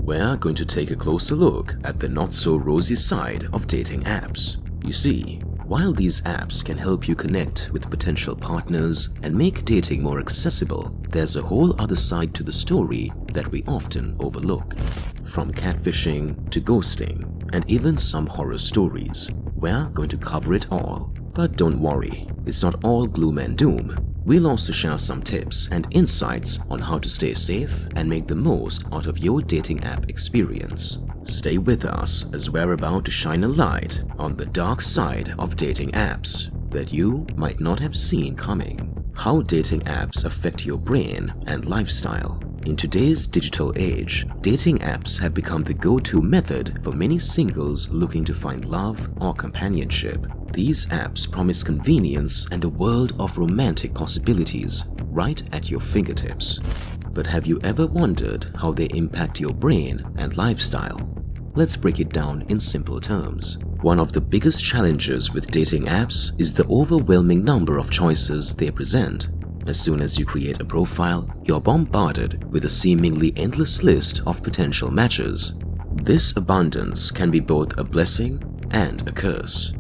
we're going to take a closer look at the not-so-rosy side of dating apps. You see, while these apps can help you connect with potential partners and make dating more accessible, there's a whole other side to the story that we often overlook. From catfishing to ghosting, and even some horror stories, we're going to cover it all. But don't worry, it's not all gloom and doom. We'll also share some tips and insights on how to stay safe and make the most out of your dating app experience. Stay with us as we're about to shine a light on the dark side of dating apps that you might not have seen coming. How dating apps affect your brain and lifestyle. In today's digital age, dating apps have become the go-to method for many singles looking to find love or companionship. These apps promise convenience and a world of romantic possibilities right at your fingertips. But have you ever wondered how they impact your brain and lifestyle? Let's break it down in simple terms. One of the biggest challenges with dating apps is the overwhelming number of choices they present. As soon as you create a profile, you're bombarded with a seemingly endless list of potential matches. This abundance can be both a blessing and a curse.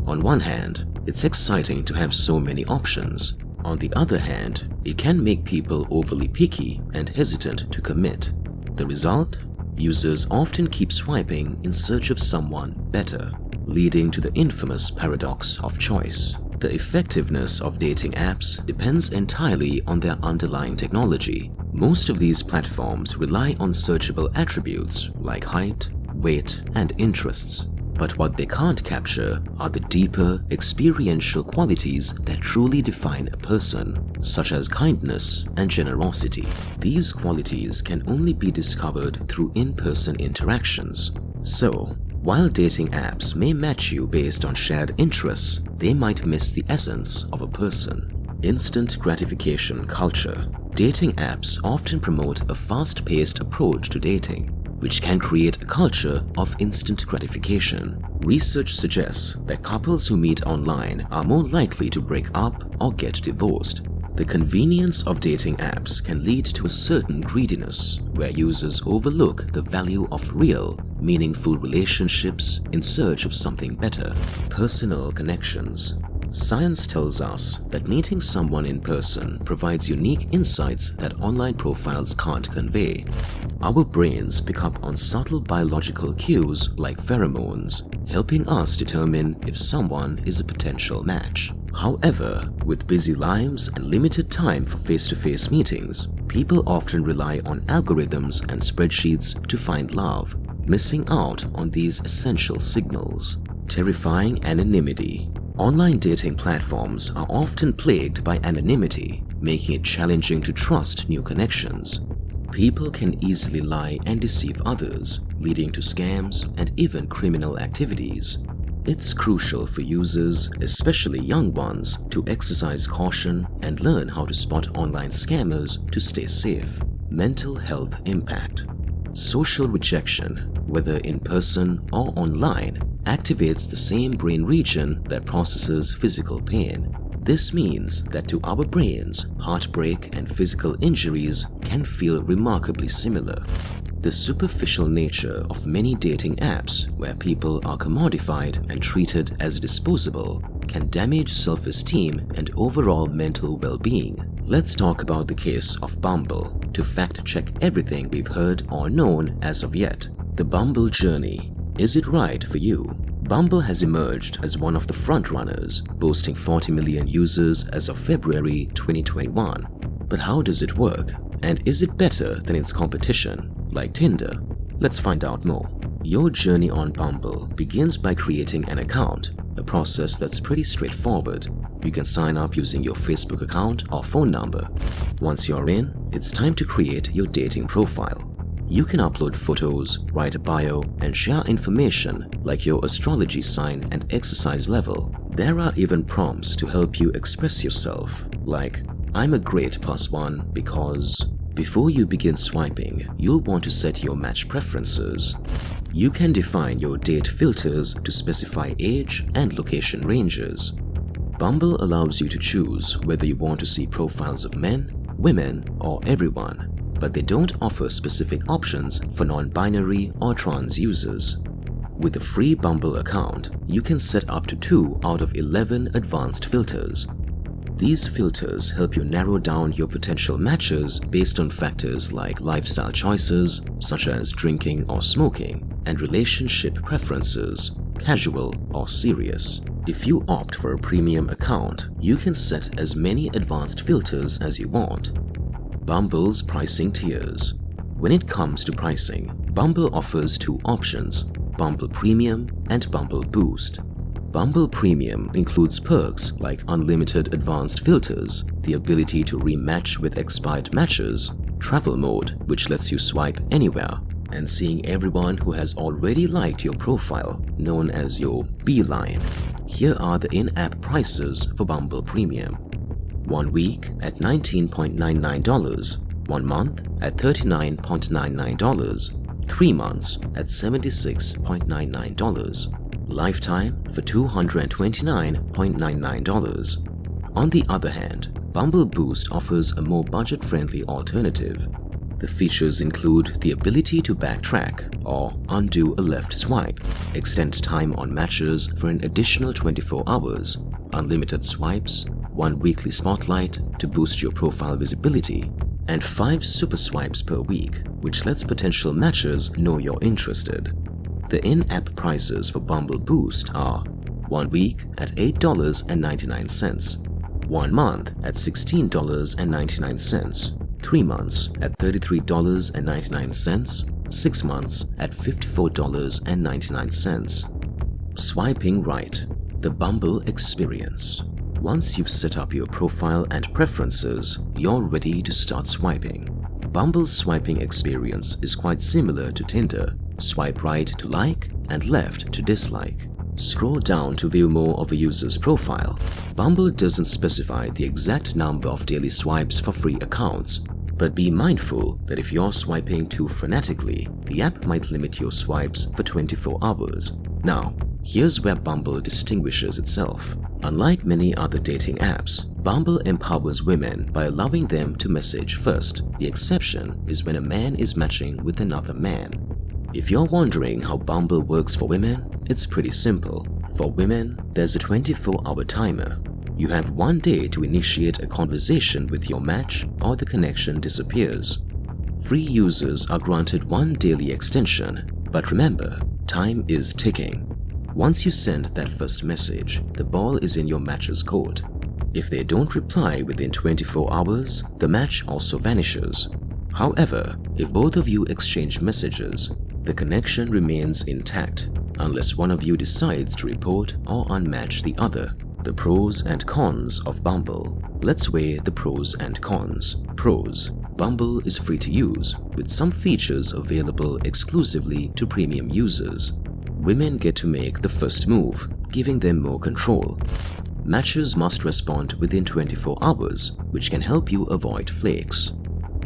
On one hand, it's exciting to have so many options. On the other hand, it can make people overly picky and hesitant to commit. The result? Users often keep swiping in search of someone better, leading to the infamous paradox of choice. The effectiveness of dating apps depends entirely on their underlying technology. Most of these platforms rely on searchable attributes like height, weight, and interests. But what they can't capture are the deeper, experiential qualities that truly define a person, such as kindness and generosity. These qualities can only be discovered through in-person interactions. So, while dating apps may match you based on shared interests, they might miss the essence of a person. Instant gratification culture. Dating apps often promote a fast-paced approach to dating, which can create a culture of instant gratification. Research suggests that couples who meet online are more likely to break up or get divorced. The convenience of dating apps can lead to a certain greediness, where users overlook the value of real, meaningful relationships in search of something better. Personal connections. Science tells us that meeting someone in person provides unique insights that online profiles can't convey. Our brains pick up on subtle biological cues like pheromones, helping us determine if someone is a potential match. However, with busy lives and limited time for face-to-face meetings, people often rely on algorithms and spreadsheets to find love, missing out on these essential signals. Terrifying anonymity. Online dating platforms are often plagued by anonymity, making it challenging to trust new connections. People can easily lie and deceive others, leading to scams and even criminal activities. It's crucial for users, especially young ones, to exercise caution and learn how to spot online scammers to stay safe. Mental health impact. Social rejection, whether in person or online, activates the same brain region that processes physical pain. This means that to our brains, heartbreak and physical injuries can feel remarkably similar. The superficial nature of many dating apps, where people are commodified and treated as disposable, can damage self-esteem and overall mental well-being. Let's talk about the case of Bumble to fact-check everything we've heard or known as of yet. The Bumble journey. Is it right for you? Bumble has emerged as one of the frontrunners, boasting 40 million users as of February 2021. But how does it work? And is it better than its competition, like Tinder? Let's find out more. Your journey on Bumble begins by creating an account, a process that's pretty straightforward. You can sign up using your Facebook account or phone number. Once you're in, it's time to create your dating profile. You can upload photos, write a bio, and share information like your astrology sign and exercise level. There are even prompts to help you express yourself, like, "I'm a great +1 because..." Before you begin swiping, you'll want to set your match preferences. You can define your date filters to specify age and location ranges. Bumble allows you to choose whether you want to see profiles of men, women, or everyone. but they don't offer specific options for non-binary or trans users. With a free Bumble account, you can set up to 2 out of 11 advanced filters. These filters help you narrow down your potential matches based on factors like lifestyle choices, such as drinking or smoking, and relationship preferences, casual or serious. If you opt for a premium account, you can set as many advanced filters as you want. Bumble's pricing tiers. When it comes to pricing, Bumble offers 2 options: Bumble Premium and Bumble Boost. Bumble Premium includes perks like unlimited advanced filters, the ability to rematch with expired matches, travel mode, which lets you swipe anywhere, and seeing everyone who has already liked your profile, known as your beeline. Here are the in-app prices for Bumble Premium. 1 week at $19.99, 1 month at $39.99, 3 months at $76.99. Lifetime for $229.99. On the other hand, Bumble Boost offers a more budget-friendly alternative. The features include the ability to backtrack or undo a left swipe, extend time on matches for an additional 24 hours, unlimited swipes, 1 weekly spotlight to boost your profile visibility, and 5 super swipes per week, which lets potential matches know you're interested. The in-app prices for Bumble Boost are 1 week at $8.99, 1 month at $16.99, 3 months at $33.99, 6 months at $54.99. Swiping right, the Bumble experience. Once you've set up your profile and preferences, you're ready to start swiping. Bumble's swiping experience is quite similar to Tinder. Swipe right to like and left to dislike. Scroll down to view more of a user's profile. Bumble doesn't specify the exact number of daily swipes for free accounts, but be mindful that if you're swiping too frenetically, the app might limit your swipes for 24 hours. Now, here's where Bumble distinguishes itself. Unlike many other dating apps, Bumble empowers women by allowing them to message first. The exception is when a man is matching with another man. If you're wondering how Bumble works for women, it's pretty simple. For women, there's a 24-hour timer. You have 1 day to initiate a conversation with your match or the connection disappears. Free users are granted 1 daily extension, but remember, time is ticking. Once you send that first message, the ball is in your match's court. If they don't reply within 24 hours, the match also vanishes. However, if both of you exchange messages, the connection remains intact unless one of you decides to report or unmatch the other. The pros and cons of Bumble. Let's weigh the pros and cons. Pros. Bumble is free to use, with some features available exclusively to premium users. Women get to make the first move, giving them more control. Matches must respond within 24 hours, which can help you avoid flakes.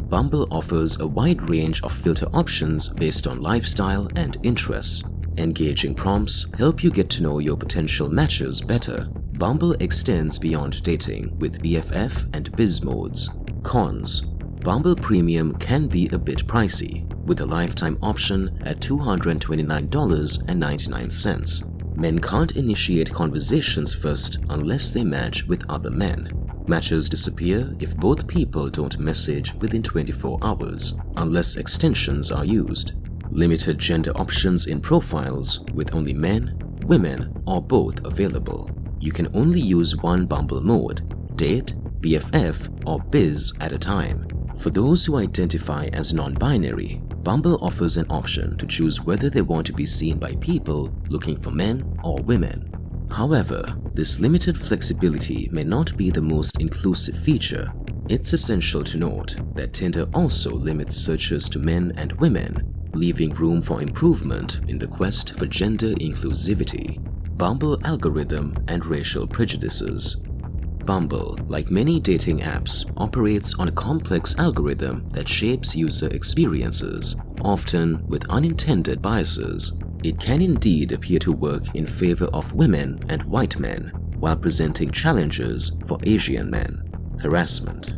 Bumble offers a wide range of filter options based on lifestyle and interests. Engaging prompts help you get to know your potential matches better. Bumble extends beyond dating with BFF and Biz modes. Cons. Bumble Premium can be a bit pricey, with a lifetime option at $229.99. Men can't initiate conversations first unless they match with other men. Matches disappear if both people don't message within 24 hours, unless extensions are used. Limited gender options in profiles, with only men, women, or both available. You can only use 1 Bumble mode, date, BFF, or Biz at a time. For those who identify as non-binary, Bumble offers an option to choose whether they want to be seen by people looking for men or women. However, this limited flexibility may not be the most inclusive feature. It's essential to note that Tinder also limits searches to men and women, leaving room for improvement in the quest for gender inclusivity. Bumble algorithm and racial prejudices. Bumble, like many dating apps, operates on a complex algorithm that shapes user experiences, often with unintended biases. It can indeed appear to work in favor of women and white men, while presenting challenges for Asian men. Harassment.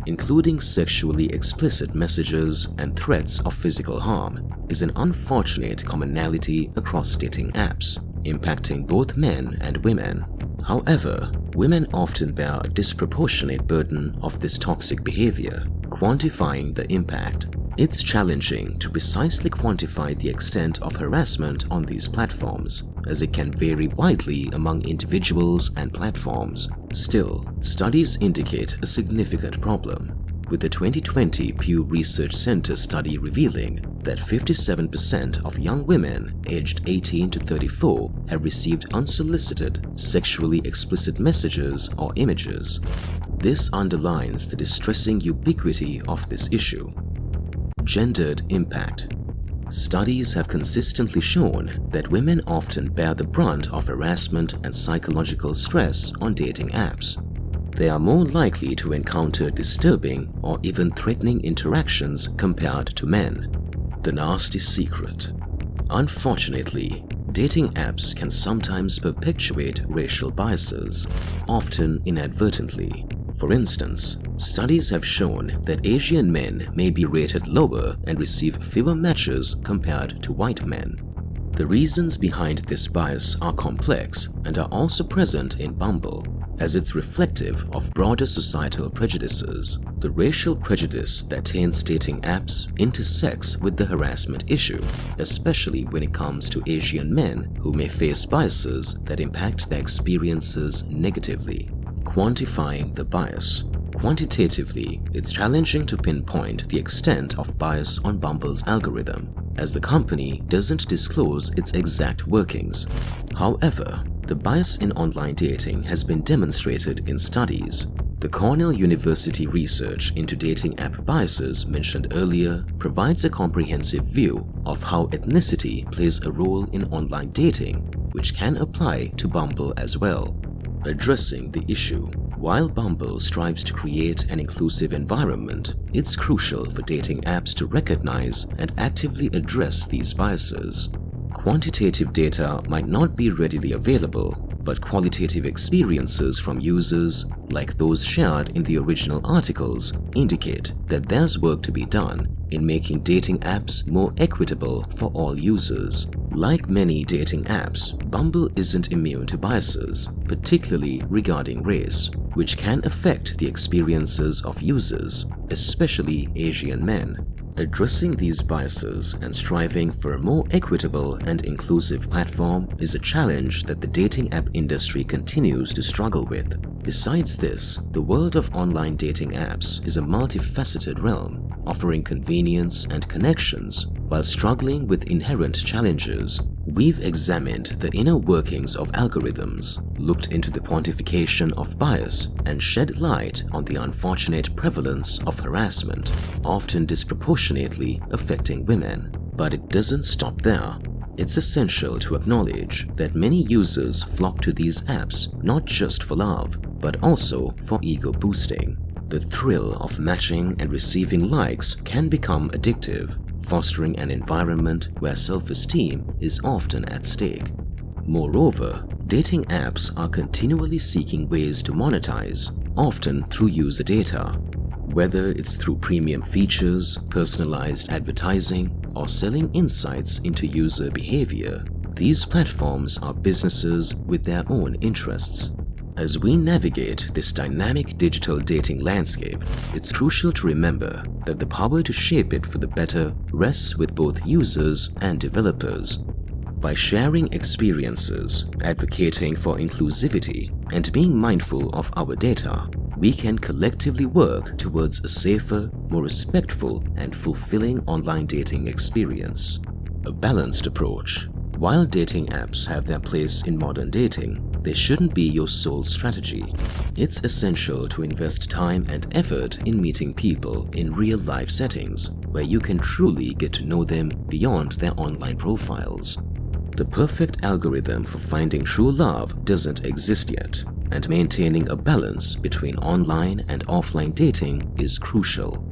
including sexually explicit messages and threats of physical harm, is an unfortunate commonality across dating apps, impacting both men and women. However, women often bear a disproportionate burden of this toxic behavior. Quantifying the impact. It's challenging to precisely quantify the extent of harassment on these platforms, as it can vary widely among individuals and platforms. Still, studies indicate a significant problem, with the 2020 Pew Research Center study revealing that 57% of young women aged 18 to 34 have received unsolicited, sexually explicit messages or images. This underlines the distressing ubiquity of this issue. Gendered impact. Studies have consistently shown that women often bear the brunt of harassment and psychological stress on dating apps. They are more likely to encounter disturbing or even threatening interactions compared to men. The nasty secret. Unfortunately, dating apps can sometimes perpetuate racial biases, often inadvertently. For instance, studies have shown that Asian men may be rated lower and receive fewer matches compared to white men. The reasons behind this bias are complex and are also present in Bumble, as it's reflective of broader societal prejudices. The racial prejudice that taints dating apps intersects with the harassment issue, especially when it comes to Asian men who may face biases that impact their experiences negatively. Quantifying the bias. Quantitatively, it's challenging to pinpoint the extent of bias on Bumble's algorithm, as the company doesn't disclose its exact workings. However, the bias in online dating has been demonstrated in studies. The Cornell University research into dating app biases mentioned earlier provides a comprehensive view of how ethnicity plays a role in online dating, which can apply to Bumble as well. Addressing the issue. While Bumble strives to create an inclusive environment, it's crucial for dating apps to recognize and actively address these biases. Quantitative data might not be readily available, but qualitative experiences from users, like those shared in the original articles, indicate that there's work to be done in making dating apps more equitable for all users. Like many dating apps, Bumble isn't immune to biases, particularly regarding race, which can affect the experiences of users, especially Asian men. Addressing these biases and striving for a more equitable and inclusive platform is a challenge that the dating app industry continues to struggle with. Besides this, the world of online dating apps is a multifaceted realm, offering convenience and connections while struggling with inherent challenges. We've examined the inner workings of algorithms, looked into the quantification of bias, and shed light on the unfortunate prevalence of harassment, often disproportionately affecting women. But it doesn't stop there. It's essential to acknowledge that many users flock to these apps not just for love, but also for ego boosting. The thrill of matching and receiving likes can become addictive, fostering an environment where self-esteem is often at stake. Moreover, dating apps are continually seeking ways to monetize, often through user data. Whether it's through premium features, personalized advertising, or selling insights into user behavior, these platforms are businesses with their own interests. As we navigate this dynamic digital dating landscape, it's crucial to remember that the power to shape it for the better rests with both users and developers. By sharing experiences, advocating for inclusivity, and being mindful of our data, we can collectively work towards a safer, more respectful, and fulfilling online dating experience. A balanced approach. While dating apps have their place in modern dating, they shouldn't be your sole strategy. It's essential to invest time and effort in meeting people in real-life settings where you can truly get to know them beyond their online profiles. The perfect algorithm for finding true love doesn't exist yet, and maintaining a balance between online and offline dating is crucial.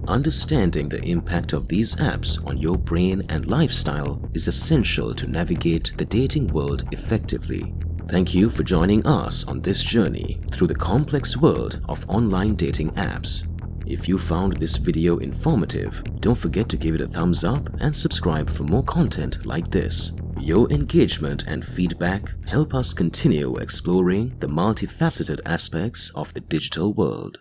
Understanding the impact of these apps on your brain and lifestyle is essential to navigate the dating world effectively. Thank you for joining us on this journey through the complex world of online dating apps. If you found this video informative, don't forget to give it a thumbs up and subscribe for more content like this. Your engagement and feedback help us continue exploring the multifaceted aspects of the digital world.